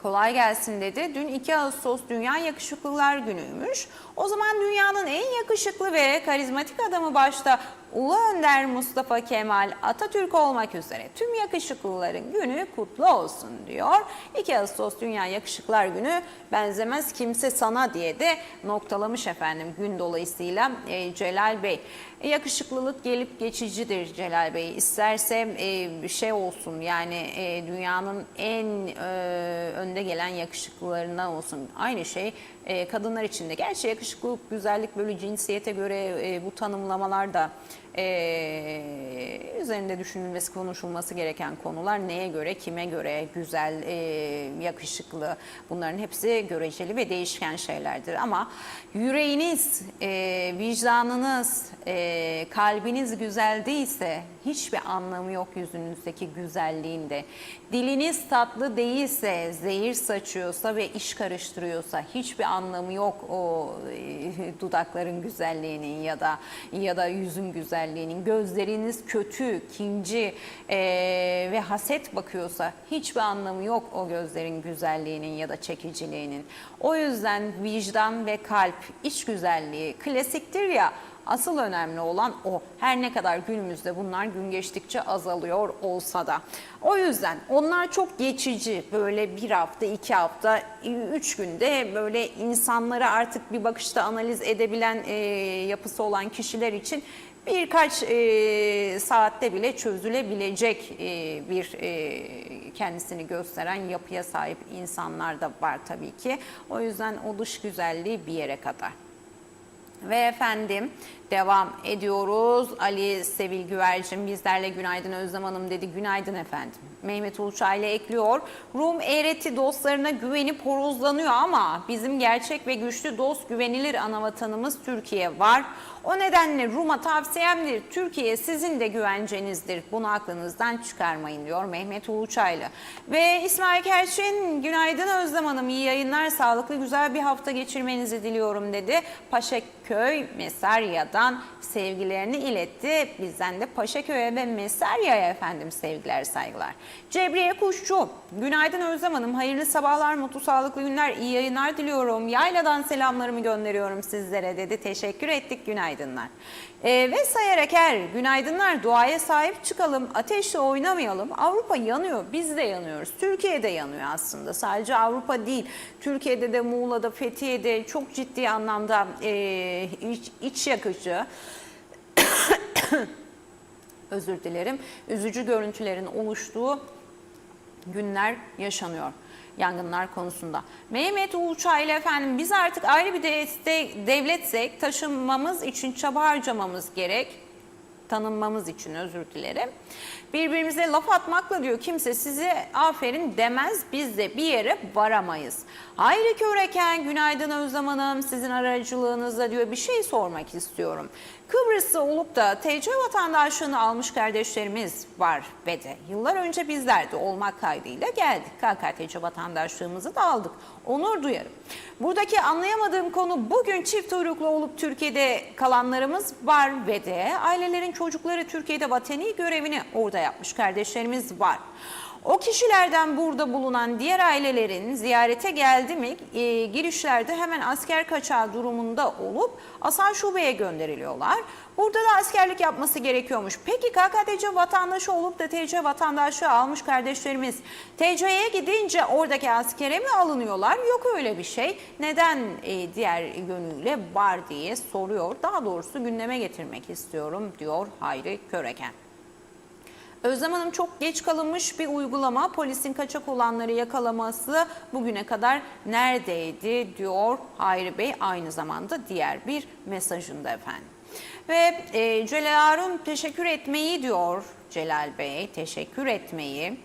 Kolay gelsin dedi. Dün 2 Ağustos Dünya Yakışıklılar Günü'ymüş. O zaman dünyanın en yakışıklı ve karizmatik adamı başta Ulu Önder Mustafa Kemal Atatürk olmak üzere tüm yakışıklıların günü kutlu olsun diyor. 2 Ağustos Dünya Yakışıklılar Günü benzemez kimse sana diye de noktalamış efendim gün dolayısıyla Celal Bey. Yakışıklılık gelip geçicidir Celal Bey. İsterse bir şey olsun yani dünyanın en önde gelen yakışıklılarından olsun. Aynı şey kadınlar için de. Gerçi yakışıklılık, güzellik böyle cinsiyete göre bu tanımlamalar da üzerinde düşünülmesi, konuşulması gereken konular. Neye göre, kime göre güzel, yakışıklı, bunların hepsi göreceli ve değişken şeylerdir. Ama yüreğiniz, vicdanınız, kalbiniz güzel değilse hiçbir anlamı yok yüzünüzdeki güzelliğinde. Diliniz tatlı değilse, zehir saçıyorsa ve iş karıştırıyorsa hiçbir anlamı yok o dudakların güzelliğinin ya da yüzün güzelliğinin. Gözleriniz kötü, kinci ve haset bakıyorsa hiçbir anlamı yok o gözlerin güzelliğinin ya da çekiciliğinin. O yüzden vicdan ve kalp, iç güzelliği klasiktir ya, Asıl önemli olan o. Her ne kadar günümüzde bunlar gün geçtikçe azalıyor olsa da. O yüzden onlar çok geçici, böyle bir hafta, 2 hafta, 3 günde böyle insanları artık bir bakışta analiz edebilen yapısı olan kişiler için birkaç saatte bile çözülebilecek bir kendisini gösteren yapıya sahip insanlar da var tabii ki. O yüzden o dış güzelliği bir yere kadar. Ve efendim devam ediyoruz. Ali Sevil Güvercin bizlerle günaydın Özlem Hanım dedi. Günaydın efendim. Mehmet Uluçay ile ekliyor. Rum eğreti dostlarına güvenip horozlanıyor ama bizim gerçek ve güçlü dost güvenilir anavatanımız Türkiye var. O nedenle Rum'a tavsiyemdir. Türkiye sizin de güvencenizdir. Bunu aklınızdan çıkarmayın diyor Mehmet Uluçaylı. Ve İsmail Kerçin günaydın Özlem Hanım, iyi yayınlar, sağlıklı güzel bir hafta geçirmenizi diliyorum dedi. Paşaköy Mesarya'dan sevgilerini iletti. Bizden de Paşaköy'e ve Mesarya'ya efendim sevgiler saygılar. Cebriye Kuşçu günaydın Özlem Hanım, hayırlı sabahlar, mutlu sağlıklı günler, iyi yayınlar diliyorum. Yayladan selamlarımı gönderiyorum sizlere dedi. Teşekkür ettik, günaydınlar. Ve Sayar Eker günaydınlar, duaya sahip çıkalım, ateşle oynamayalım. Avrupa yanıyor, biz de yanıyoruz. Türkiye de yanıyor aslında, sadece Avrupa değil. Türkiye'de de, Muğla'da, Fethiye'de çok ciddi anlamda iç yakıcı özür dilerim, üzücü görüntülerin oluştuğu günler yaşanıyor yangınlar konusunda. Mehmet Uluçay ile efendim biz artık ayrı bir devletsek taşınmamız için çaba harcamamız gerek. Tanınmamız için özür dilerim. Birbirimize laf atmakla diyor kimse size aferin demez, biz de bir yere varamayız. Hayri Köreken günaydın Özlem Hanım, sizin aracılığınızla diyor bir şey sormak istiyorum. Kıbrıs'ta olup da TC vatandaşlığını almış kardeşlerimiz var ve de yıllar önce bizler de olmak kaydıyla geldik. KKTC vatandaşlığımızı da aldık. Onur duyarım. Buradaki anlayamadığım konu bugün çift uyruklu olup Türkiye'de kalanlarımız var ve de ailelerin çocukları Türkiye'de vatani görevini orada yapmış kardeşlerimiz var. O kişilerden burada bulunan diğer ailelerin ziyarete geldi mi girişlerde hemen asker kaçağı durumunda olup Asan Şube'ye gönderiliyorlar. Burada da askerlik yapması gerekiyormuş. Peki KKTC vatandaşı olup da TC vatandaşlığı almış kardeşlerimiz TC'ye gidince oradaki askere mi alınıyorlar? Yok öyle bir şey. Neden diğer yönüyle var diye soruyor. Daha doğrusu gündeme getirmek istiyorum diyor Hayri Köreken. Özlem Hanım çok geç kalınmış bir uygulama. Polisin kaçak olanları yakalaması bugüne kadar neredeydi diyor Hayri Bey aynı zamanda diğer bir mesajında efendim. Ve Celal Harun teşekkür etmeyi diyor Celal Bey, teşekkür etmeyi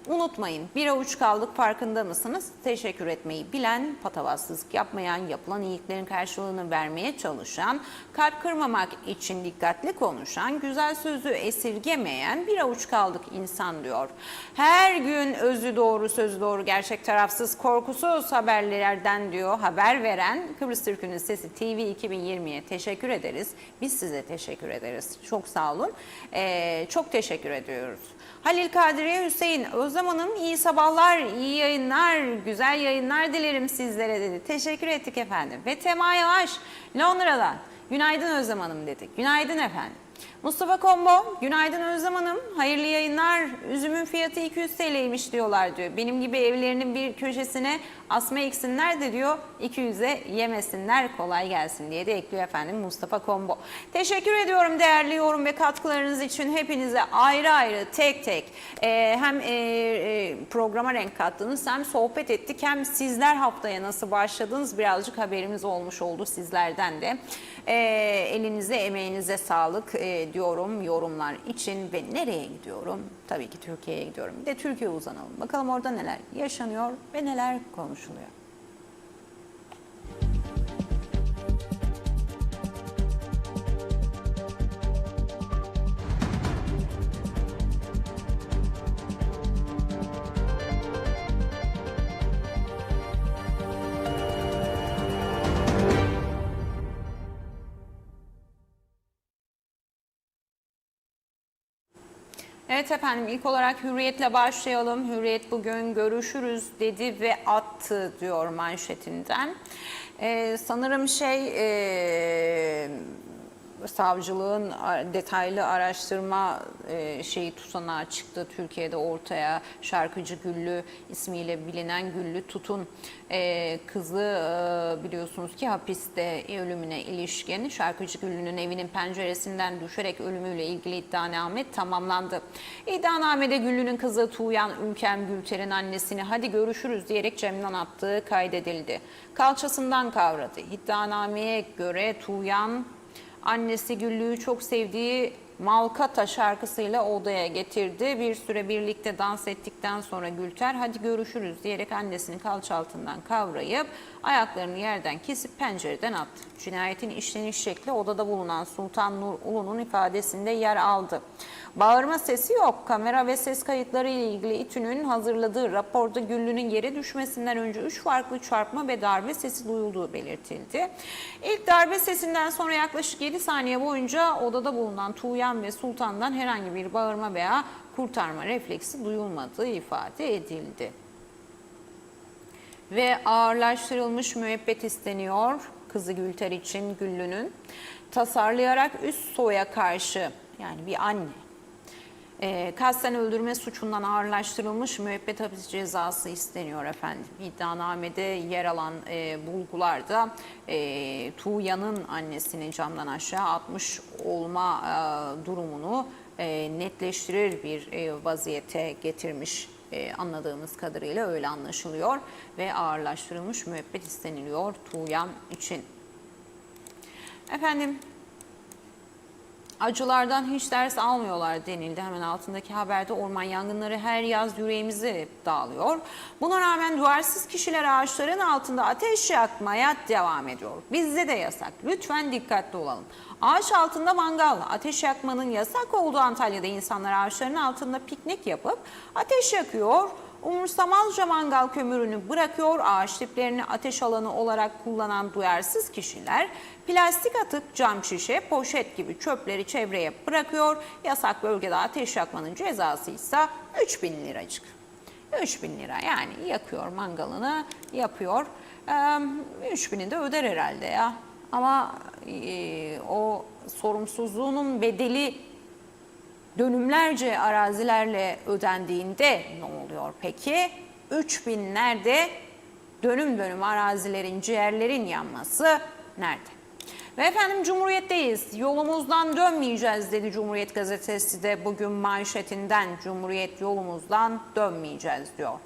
unutmayın. Bir avuç kaldık farkında mısınız? Teşekkür etmeyi bilen, patavatsızlık yapmayan, yapılan iyiliklerin karşılığını vermeye çalışan, kalp kırmamak için dikkatli konuşan, güzel sözü esirgemeyen bir avuç kaldık insan diyor. Her gün özü doğru, sözü doğru, gerçek tarafsız, korkusuz haberlerden diyor haber veren Kıbrıs Türk'ünün Sesi TV 2020'ye teşekkür ederiz. Biz size teşekkür ederiz. Çok sağ olun. Çok teşekkür ediyoruz. Halil Kadriye Hüseyin, Özlem Hanım iyi sabahlar, iyi yayınlar, güzel yayınlar dilerim sizlere dedi. Teşekkür ettik efendim. Ve Tema Yavaş, Londra'dan. Günaydın Özlem Hanım dedik. Günaydın efendim. Mustafa Kombo, günaydın Özlem Hanım, hayırlı yayınlar. Üzümün fiyatı 200 TL'ymiş diyorlar diyor. Benim gibi evlerinin bir köşesine asma eksinler de diyor 200'e yemesinler, kolay gelsin diye de ekliyor efendim Mustafa Kombo. Teşekkür ediyorum değerli yorum ve katkılarınız için hepinize ayrı ayrı tek tek hem programa renk kattınız hem sohbet ettik hem sizler haftaya nasıl başladınız birazcık haberimiz olmuş oldu sizlerden de. Elinize emeğinize sağlık diyorum yorumlar için ve nereye gidiyorum? Tabii ki Türkiye'ye gidiyorum. Bir de Türkiye uzanalım. Bakalım orada neler yaşanıyor ve neler konuşuluyor. Evet efendim ilk olarak Hürriyet'le başlayalım. Hürriyet bugün görüşürüz dedi ve attı diyor manşetinden. Sanırım savcılığın detaylı araştırma tutanağı çıktı Türkiye'de ortaya. Şarkıcı Güllü ismiyle bilinen Güllü Tut'un kızı biliyorsunuz ki hapiste, ölümüne ilişkin şarkıcı Güllü'nün evinin penceresinden düşerek ölümüyle ilgili iddianame tamamlandı. İddianamede Güllü'nün kızı Tuğyan Ülkem Gülter'in annesini hadi görüşürüz diyerek cemden attığı kaydedildi. Kalçasından kavradı. İddianameye göre Tuğyan annesi Güllü'yü çok sevdiği Malkata şarkısıyla odaya getirdi. Bir süre birlikte dans ettikten sonra Gülter hadi görüşürüz diyerek annesini kalça altından kavrayıp ayaklarını yerden kesip pencereden attı. Cinayetin işleniş şekli odada bulunan Sultan Nur Ulu'nun ifadesinde yer aldı. Bağırma sesi yok. Kamera ve ses kayıtları ile ilgili İTÜ'nün hazırladığı raporda Güllü'nün yere düşmesinden önce 3 farklı çarpma ve darbe sesi duyulduğu belirtildi. İlk darbe sesinden sonra yaklaşık 7 saniye boyunca odada bulunan Tuğyan ve Sultan'dan herhangi bir bağırma veya kurtarma refleksi duyulmadığı ifade edildi. Ve ağırlaştırılmış müebbet isteniyor kızı Gülter için Güllü'nün. Tasarlayarak üst soya karşı, yani bir anne, kasten öldürme suçundan ağırlaştırılmış müebbet hapis cezası isteniyor efendim. İddianamede yer alan bulgularda Tuğyan'ın annesini camdan aşağı atmış olma durumunu netleştirir bir vaziyete getirmiş. Anladığımız kadarıyla öyle anlaşılıyor ve ağırlaştırılmış müebbet isteniliyor Tuğyan için. Efendim, acılardan hiç ders almıyorlar denildi. Hemen altındaki haberde orman yangınları her yaz yüreğimizi dağılıyor. Buna rağmen duyarsız kişiler ağaçların altında ateş yakmaya devam ediyor. Bizde de yasak. Lütfen dikkatli olalım. Ağaç altında mangal, ateş yakmanın yasak olduğu Antalya'da insanlar ağaçların altında piknik yapıp ateş yakıyor. Umursamazca mangal kömürünü bırakıyor, ağaç diplerini ateş alanı olarak kullanan duyarsız kişiler plastik atık, cam şişe, poşet gibi çöpleri çevreye bırakıyor. Yasak bölgede ateş yakmanın cezası ise 3.000 liracık. 3.000 lira, yani yakıyor mangalını, yapıyor. 3.000'i de öder herhalde ya. Ama o sorumsuzluğunun bedeli dönümlerce arazilerle ödendiğinde ne oluyor peki? 3.000 nerede? Dönüm dönüm arazilerin, ciğerlerin yanması nerede? Ve efendim Cumhuriyet'teyiz. Yolumuzdan dönmeyeceğiz dedi Cumhuriyet gazetesi de bugün manşetinden. Cumhuriyet yolumuzdan dönmeyeceğiz diyor.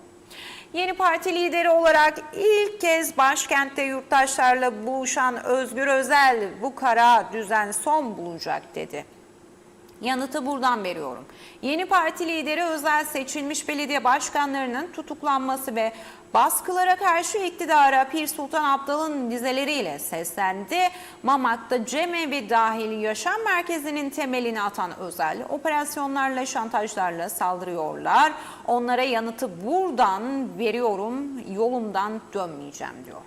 Yeni parti lideri olarak ilk kez başkentte yurttaşlarla buluşan Özgür Özel bu kara düzen son bulacak dedi. Yanıtı buradan veriyorum. Yeni parti lideri Özel seçilmiş belediye başkanlarının tutuklanması ve baskılara karşı iktidara Pir Sultan Abdal'ın dizeleriyle seslendi. Mamak'ta cemevi dahil yaşam merkezinin temelini atan Özel, operasyonlarla, şantajlarla saldırıyorlar. Onlara yanıtı buradan veriyorum, yolumdan dönmeyeceğim diyor.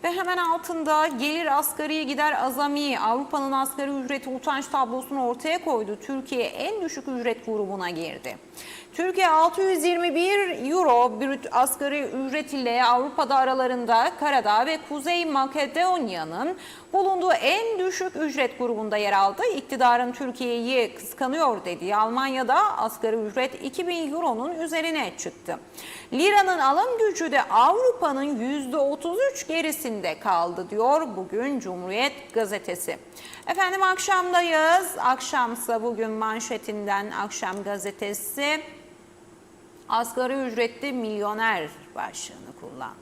Ve hemen altında gelir asgari gider azami, Avrupa'nın asgari ücreti utanç tablosunu ortaya koydu. Türkiye en düşük ücret grubuna girdi. Türkiye 621 euro brüt asgari ücret ile Avrupa'da aralarında Karadağ ve Kuzey Makedonya'nın bulunduğu en düşük ücret grubunda yer aldı. İktidarın Türkiye'yi kıskanıyor dediği Almanya'da asgari ücret 2000 euronun üzerine çıktı. Liranın alım gücü de Avrupa'nın %33 gerisinde kaldı diyor bugün Cumhuriyet gazetesi. Efendim akşamdayız. Akşamsa bugün manşetinden Akşam gazetesi asgari ücretli milyoner başlığını kullandı.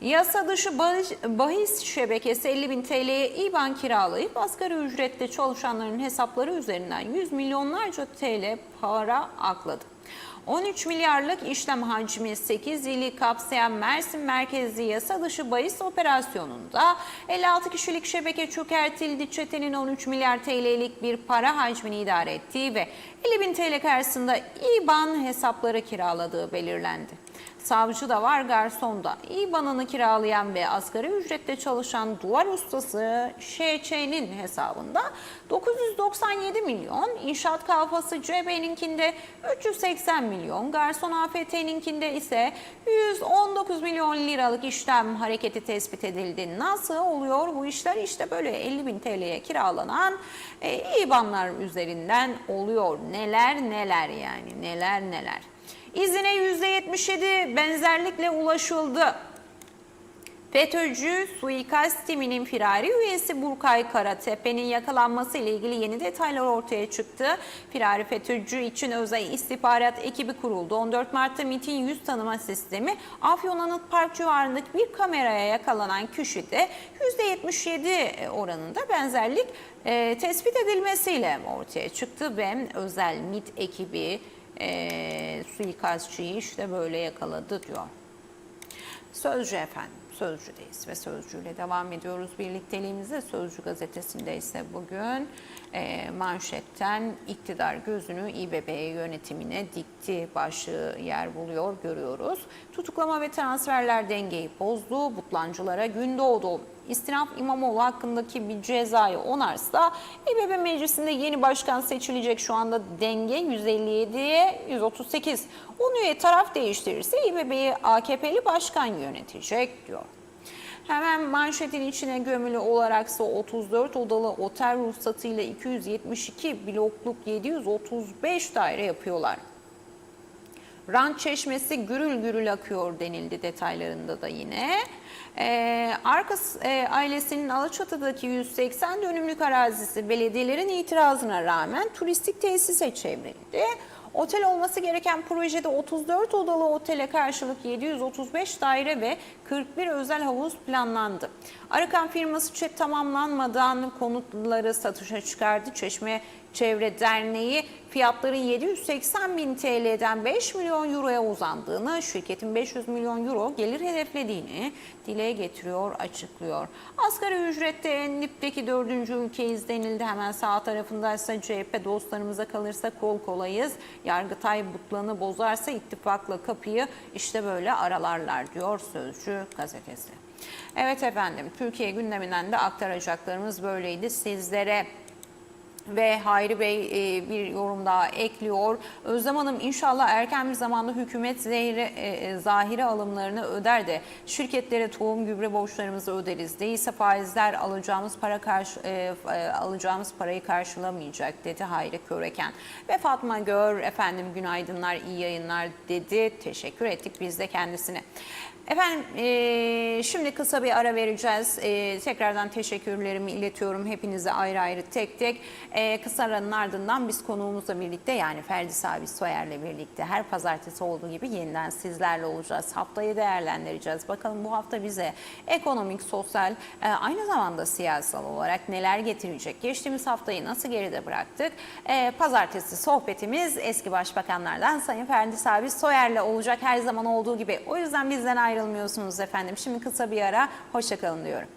Yasa dışı bahis şebekesi 50.000 TL'ye İBAN kiralayıp asgari ücretli çalışanların hesapları üzerinden 100 milyonlarca TL para akladı. 13 milyarlık işlem hacmi 8 ili kapsayan Mersin merkezli yasa dışı bahis operasyonunda 56 kişilik şebeke çökertildi. Çetenin 13 milyar TL'lik bir para hacmini idare ettiği ve 50.000 TL karşısında İBAN hesapları kiraladığı belirlendi. Savcı da var, garson da. İBAN'ını kiralayan ve asgari ücretle çalışan duvar ustası ŞÇ'nin hesabında 997 milyon, inşaat kalfası CB'ninkinde 380 milyon, garson AFT'ninkinde ise 119 milyon liralık işlem hareketi tespit edildi. Nasıl oluyor bu işler? İşte böyle 50 bin TL'ye kiralanan İBAN'lar üzerinden oluyor. Neler neler yani, neler neler. İzine %77 benzerlikle ulaşıldı. FETÖ'cü suikast timinin firari üyesi Burkay Karatepe'nin yakalanması ile ilgili yeni detaylar ortaya çıktı. Firari FETÖ'cü için özel istihbarat ekibi kuruldu. 14 Mart'ta MİT'in yüz tanıma sistemi Afyon Anıt Park civarındaki bir kameraya yakalanan kişide %77 oranında benzerlik tespit edilmesiyle ortaya çıktı ve özel MİT ekibi suikastçıyı işte böyle yakaladı diyor. Sözcü efendim, Sözcü'deyiz ve Sözcü'yle devam ediyoruz birlikteliğimize. Sözcü gazetesinde ise bugün manşetten iktidar gözünü İBB yönetimine dikti başlığı yer buluyor, görüyoruz. Tutuklama ve transferler dengeyi bozdu, butlancılara gün doğdu. İstinaf İmamoğlu hakkındaki bir cezayı onarsa İBB meclisinde yeni başkan seçilecek. Şu anda denge 157'ye 138. 10 üye taraf değiştirirse İBB'yi AKP'li başkan yönetecek diyor. Hemen manşetin içine gömülü olaraksa 34 odalı otel ruhsatıyla 272 blokluk 735 daire yapıyorlar. Rant çeşmesi gürül gürül akıyor denildi detaylarında da yine. Arkas ailesinin Alaçatı'daki 180 dönümlük arazisi belediyelerin itirazına rağmen turistik tesise çevrildi. Otel olması gereken projede 34 odalı otele karşılık 735 daire ve 41 özel havuz planlandı. Arıkan firması ÇED tamamlanmadan konutları satışa çıkardı. Çeşme Çevre Derneği fiyatların 780 bin TL'den 5 milyon euroya uzandığını, şirketin 500 milyon euro gelir hedeflediğini dile getiriyor, açıklıyor. Asgari ücrette en dipteki 4. ülkeyiz denildi. Hemen sağ tarafındaysa CHP dostlarımıza kalırsa kol kolayız. Yargıtay butlanı bozarsa ittifakla kapıyı işte böyle aralarlar diyor Sözcü gazetesi. Evet efendim, Türkiye gündeminden de aktaracaklarımız böyleydi sizlere. Ve Hayri Bey bir yorum daha ekliyor. Özlem Hanım inşallah erken bir zamanda hükümet zahire alımlarını öder de şirketlere tohum gübre borçlarımızı öderiz. Değilse faizler alacağımız parayı karşılamayacak dedi Hayri Köreken. Ve Fatma Gör efendim günaydınlar, iyi yayınlar dedi. Teşekkür ettik biz de kendisine. Efendim şimdi kısa bir ara vereceğiz. Tekrardan teşekkürlerimi iletiyorum hepinize ayrı ayrı tek tek. Kısa aranın ardından biz konuğumuzla birlikte yani Ferdi Sabi Soyer'le birlikte her pazartesi olduğu gibi yeniden sizlerle olacağız. Haftayı değerlendireceğiz. Bakalım bu hafta bize ekonomik, sosyal aynı zamanda siyasal olarak neler getirecek? Geçtiğimiz haftayı nasıl geride bıraktık? Pazartesi sohbetimiz eski başbakanlardan Sayın Ferdi Sabi Soyer'le olacak her zaman olduğu gibi. O yüzden bizden ayrılmıyorsunuz efendim. Şimdi kısa bir ara, hoşça kalın diyorum.